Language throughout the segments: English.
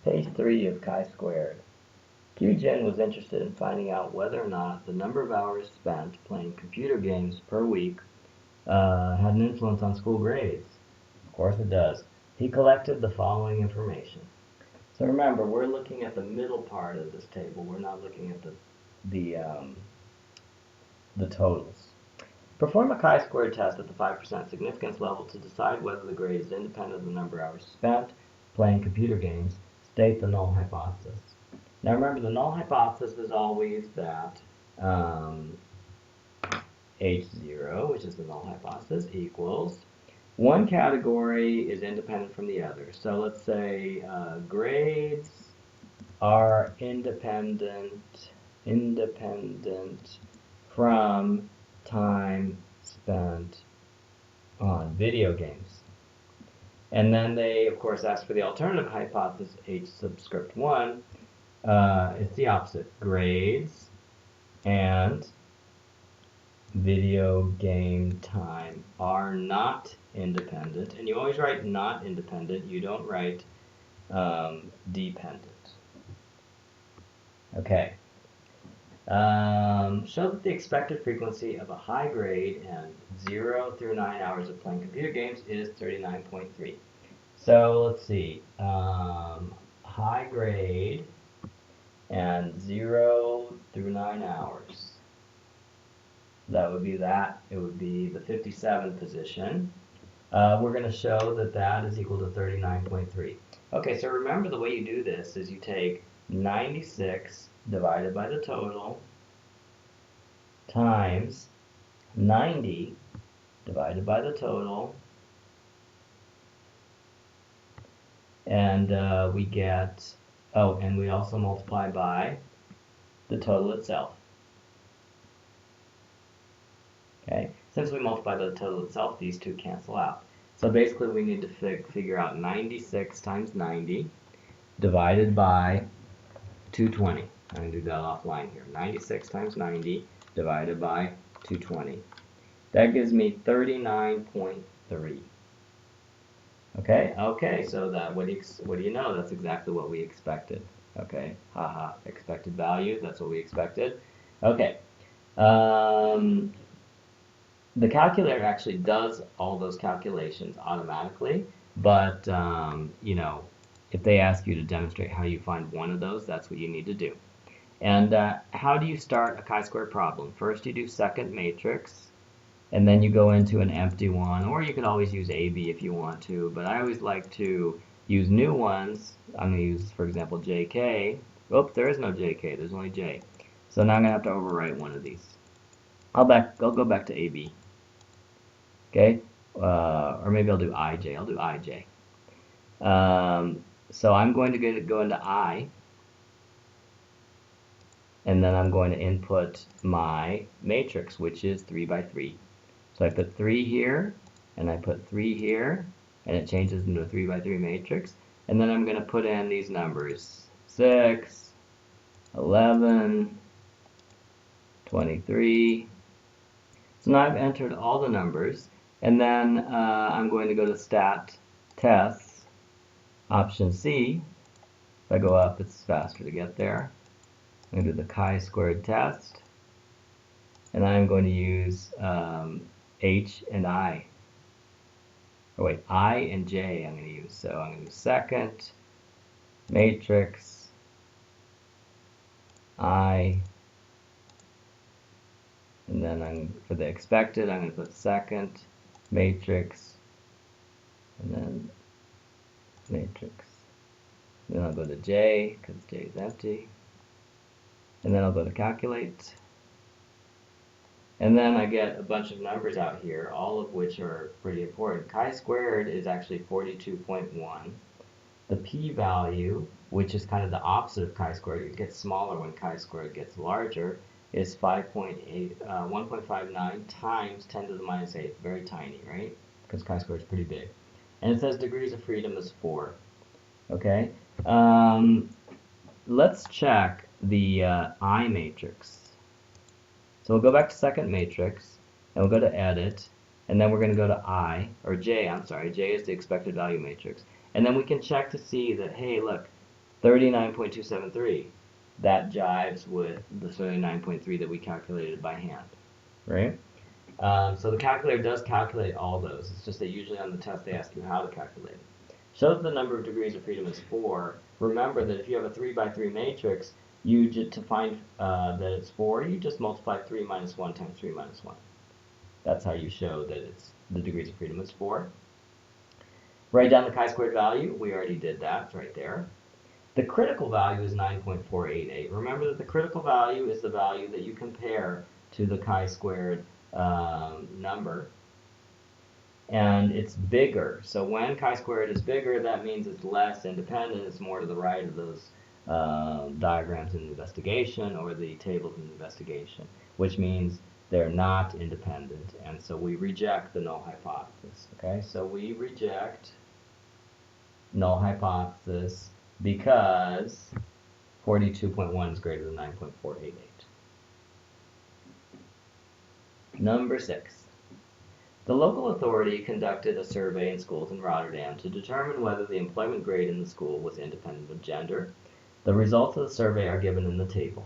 Page 3 of chi-squared. Q-Gen was interested in finding out whether or not the number of hours spent playing computer games per week had an influence on school grades. Of course it does. He collected the following information. So remember, we're looking at the middle part of this table. We're not looking at the totals. Perform a chi-squared test at the 5% significance level to decide whether the grade is independent of the number of hours spent playing computer games. State the null hypothesis. Now remember, the null hypothesis is always that H0, which is the null hypothesis, equals one category is independent from the other. So let's say grades are independent from time spent on video games. And then they, of course, ask for the alternative hypothesis, H subscript 1. It's the opposite. Grades and video game time are not independent. And you always write not independent. You don't write dependent. Okay. Show that the expected frequency of a high grade and 0 through 9 hours of playing computer games is 39.3. So let's see. High grade and 0 through 9 hours. That would be that. It would be the 57 position. We're going to show that that is equal to 39.3. Okay, so remember the way you do this is you take 96 divided by the total times 90 divided by the total, and we get, oh, and we also multiply by the total itself. Okay, since we multiply by the total itself, these two cancel out. So basically we need to figure out 96 times 90 divided by 220. I'm going to do that offline here. 96 times 90 divided by 220. That gives me 39.3. Okay, so that what do you know? That's exactly what we expected. Okay, haha, expected value, that's what we expected. Okay, the calculator actually does all those calculations automatically, but you know, if they ask you to demonstrate how you find one of those, that's what you need to do. And how do you start a chi-square problem? First you do second matrix, and then you go into an empty one, or you could always use AB if you want to, but I always like to use new ones. I'm going to use, for example, JK. Oops, there is no JK, there's only J. So now I'm going to have to overwrite one of these. I'll go back to AB. Okay, or maybe I'll do IJ. I'll do IJ. So I'm going to go into I, and then I'm going to input my matrix, which is 3 by 3. So I put 3 here, and I put 3 here, and it changes into a 3 by 3 matrix. And then I'm going to put in these numbers: 6, 11, 23. So now I've entered all the numbers, and then I'm going to go to Stat Tests, Option C. If I go up, it's faster to get there. I'm going to do the chi-squared test, and I'm going to use H and I. Or wait, I and J I'm going to use. So I'm going to do second, matrix, I, and then for the expected, I'm going to put second, matrix, and then matrix. Then I'll go to J, because J is empty. And then I'll go to calculate. And then I get a bunch of numbers out here, all of which are pretty important. Chi-squared is actually 42.1. The p-value, which is kind of the opposite of chi-squared, it gets smaller when chi-squared gets larger, is 1.59 times 10 to the minus 8. Very tiny, right? Because chi-squared is pretty big. And it says degrees of freedom is 4. Okay? Let's check the I matrix. So we'll go back to second matrix, and we'll go to edit, and then we're going to go to I, or J, I'm sorry, J is the expected value matrix. And then we can check to see that, hey, look, 39.273. That jives with the 39.3 that we calculated by hand, right? So the calculator does calculate all those. It's just that usually on the test they ask you how to calculate it. Show that the number of degrees of freedom is 4. Remember that if you have a 3 by 3 matrix, to find that it's 4, you just multiply 3 minus 1 times 3 minus 1. That's how you show that the degrees of freedom is 4. Write down the chi-squared value. We already did that. It's right there. The critical value is 9.488. Remember that the critical value is the value that you compare to the chi-squared number. And it's bigger. So when chi-squared is bigger, that means it's less independent. It's more to the right of those diagrams in the investigation or the tables in the investigation, which means they're not independent. And so we reject the null hypothesis. Okay, so we reject null hypothesis because 42.1 is greater than 9.488. Number 6. The local authority conducted a survey in schools in Rotterdam to determine whether the employment grade in the school was independent of gender. The results of the survey are given in the table.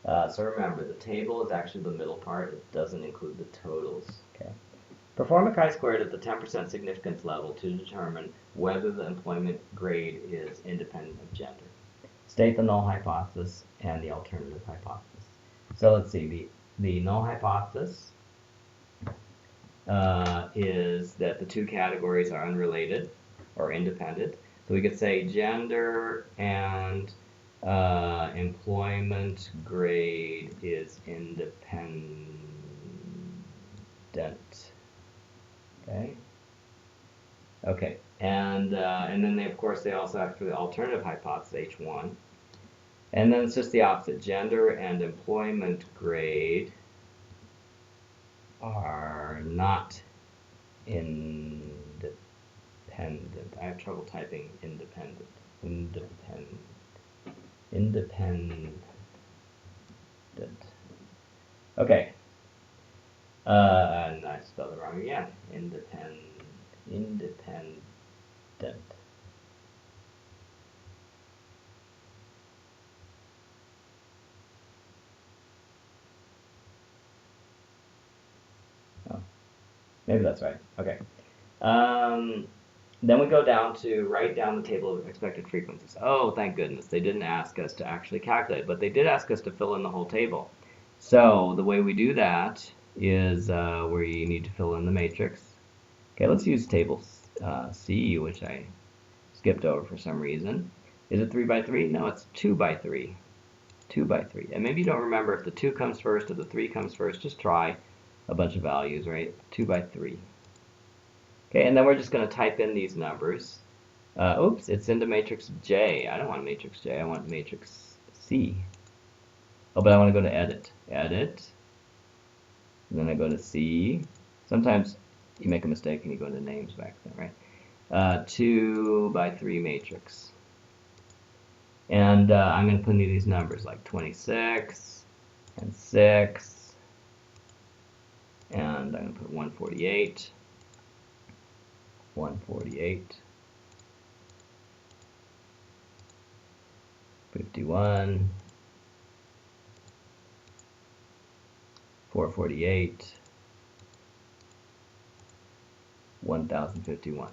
So remember, the table is actually the middle part. It doesn't include the totals. Okay. Perform a chi-squared at the 10% significance level to determine whether the employment grade is independent of gender. State the null hypothesis and the alternative hypothesis. So let's see, the null hypothesis is that the two categories are unrelated or independent. So we could say gender and employment grade is independent. Okay. Okay. And then of course they also ask for the alternative hypothesis H1. And then it's just the opposite. Gender and employment grade are not independent. I have trouble typing independent. Independent. Okay. And I spelled it wrong again. Independent. Oh, maybe that's right. Okay. Then we go down to write down the table of expected frequencies. Oh, thank goodness. They didn't ask us to actually calculate, but they did ask us to fill in the whole table. So the way we do that is where you need to fill in the matrix. Okay, let's use table C, which I skipped over for some reason. Is it 3 by 3? No, it's 2 by 3. 2 by 3. And maybe you don't remember if the 2 comes first or the 3 comes first. Just try a bunch of values, right? 2 by 3. Okay, and then we're just going to type in these numbers. Oops, it's into matrix J. I don't want matrix J. I want matrix C. Oh, but I want to go to edit. Edit. And then I go to C. Sometimes you make a mistake and you go into names back then, right? 2 by 3 matrix. And I'm going to put in these numbers like 26 and 6. And I'm going to put 148. 148. 51. 448. 1051.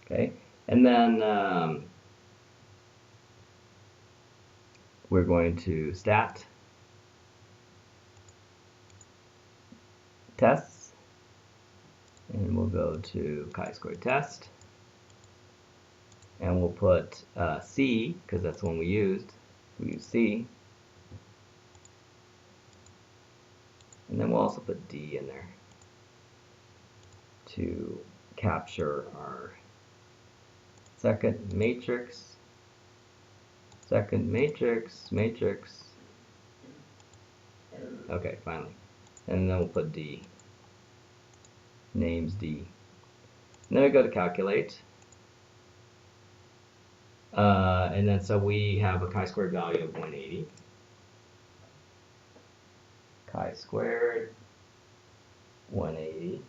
Okay, and then we're going to stat tests, and we'll go to chi-squared test, and we'll put C, because that's the one we used. We use C, and then we'll also put D in there to capture our second matrix, matrix. Okay, finally. And then we'll put D, names D. And then we go to calculate. And then so we have a chi-squared value of 180. Chi-squared, 180.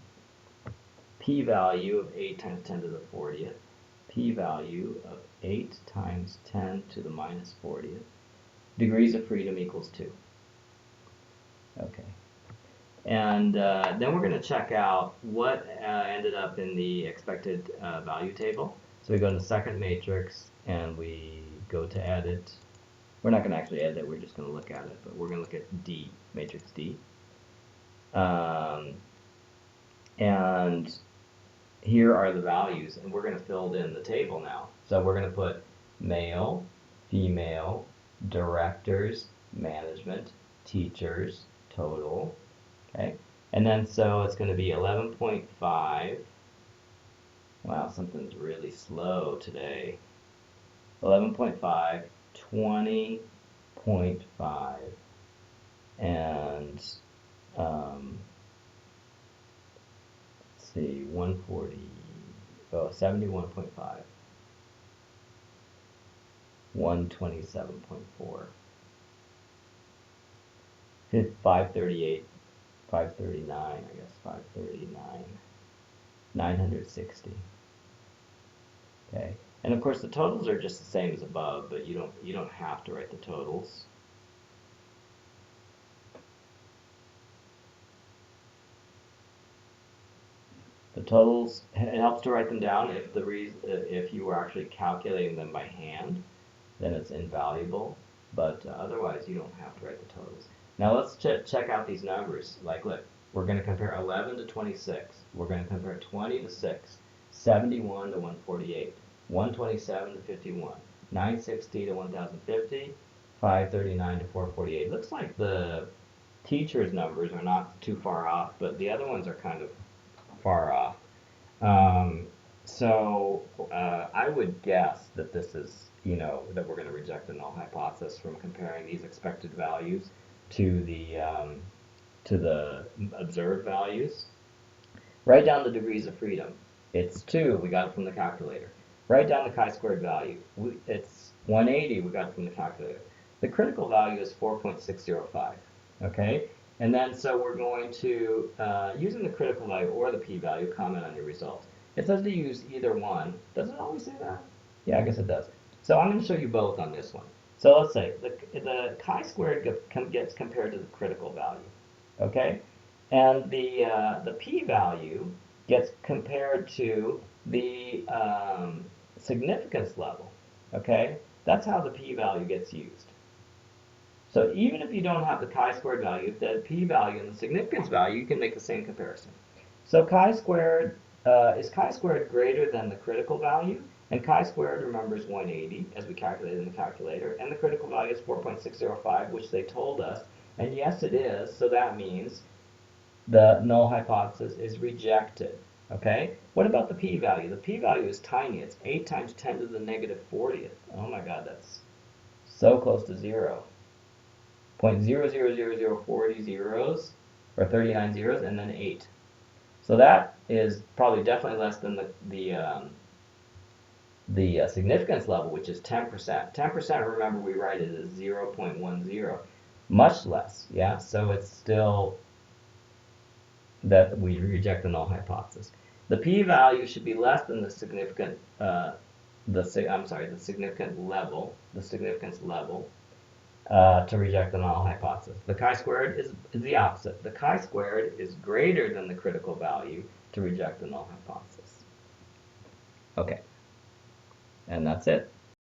P-value of 8 times 10 to the 40th. p-value of 8 times 10 to the minus 40th. Degrees of freedom equals 2. Okay. And then we're going to check out what ended up in the expected value table. So we go to the second matrix and we go to edit. We're not going to actually edit it, we're just going to look at it, but we're going to look at D, matrix D. And here are the values, and we're going to fill in the table now. So we're going to put male, female, directors, management, teachers, total. Okay, and then so it's going to be 11.5. Wow, something's really slow today. 11.5, 20.5, and let's see, 71.5, 127.4, 538. 539, I guess, 539, 960. Okay, and of course the totals are just the same as above, but you don't have to write the totals. The totals, it helps to write them down if you were actually calculating them by hand, then it's invaluable, but otherwise you don't have to write the totals. Now let's check out these numbers. Like, look, we're going to compare 11 to 26. We're going to compare 20 to 6, 71 to 148, 127 to 51, 960 to 1050, 539 to 448. Looks like the teacher's numbers are not too far off, but the other ones are kind of far off. I would guess that this is, that we're going to reject the null hypothesis from comparing these expected values to the observed values. Write down the degrees of freedom. It's 2. We got it from the calculator. Write down the chi-squared value. It's 180. We got it from the calculator. The critical value is 4.605. Okay. And then so we're going to, using the critical value or the p-value, comment on your results. It says to use either one. Does it always say that? Yeah, I guess it does. So I'm going to show you both on this one. So let's say the chi-squared gets compared to the critical value, okay? And the p-value gets compared to the significance level, okay? That's how the p-value gets used. So even if you don't have the chi-squared value, if the p-value and the significance value, you can make the same comparison. So chi-squared, is chi-squared greater than the critical value? And chi-squared, remember, is 180, as we calculated in the calculator. And the critical value is 4.605, which they told us. And yes, it is. So that means the null hypothesis is rejected. Okay? What about the p-value? The p-value is tiny. It's 8 times 10 to the negative 40th. Oh my god, that's so close to 0. 0.000040 zeros, or 39 zeros, and then 8. So that is probably definitely less than the significance level, which is 10%. 10%, remember, we write it as 0.10. Much less, yeah? So it's still that we reject the null hypothesis. The p-value should be less than the significant, the significance level, to reject the null hypothesis. The chi-squared is the opposite. The chi-squared is greater than the critical value to reject the null hypothesis. Okay. And that's it.